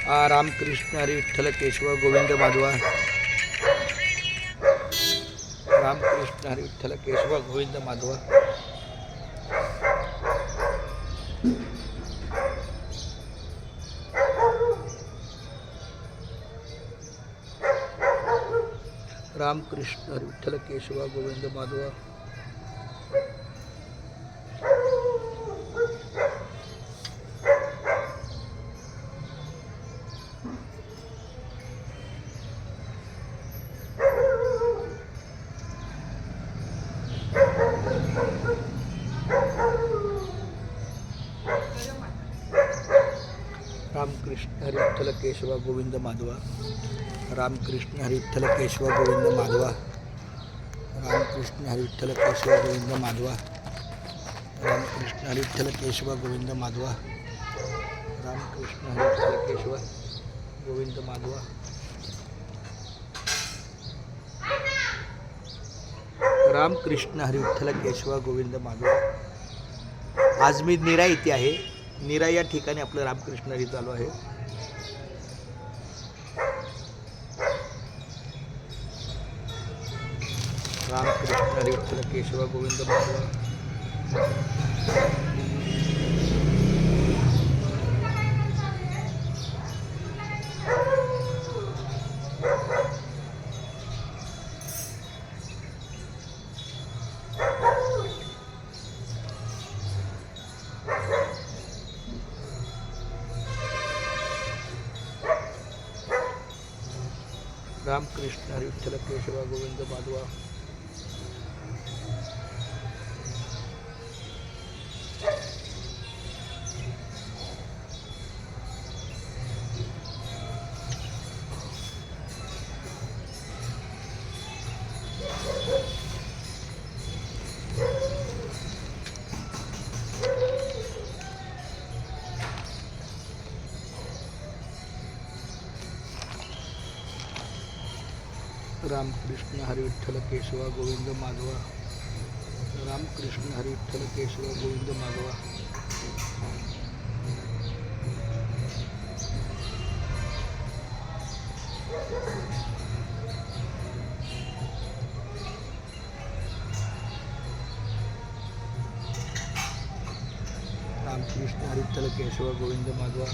रामकृष्ण हरी विठ्ठल केशव गोविंद माधवा. रामकृष्ण हरी विठ्ठल केशव गोविंद माधवा. रामकृष्ण हरी विठ्ठल केशव गोविंद माधवा. रामकृष्ण हरी विठ्ठल केशव गोविंद माधवा. रामकृष्ण हरी विठ्ठल केशव गोविंद माधवा. रामकृष्ण हरी विठ्ठल केशव गोविंद माधवा. रामकृष्ण हरी विठ्ठल केशव गोविंद माधवा. रामकृष्ण हरी विठ्ठल केशव गोविंद माधवा. रामकृष्ण हरी विठ्ठल केशव गोविंद माधवा. आज मी नीरा येथे आहे. नीरा या ठिकाणी आपलं रामकृष्ण हरी चालू आहे. रामकृष्ण हरी विठ्ठल केशव गोविंद माधवा. रामकृष्ण हरी विठ्ठल केशव गोविंद माधवा. रामकृष्ण हरी विठ्ठल केशव गोविंद माधवा. रामकृष्ण हरी विठ्ठल केशव गोविंद माधवा. रामकृष्ण हरी विठ्ठल केशव गोविंद माधवा.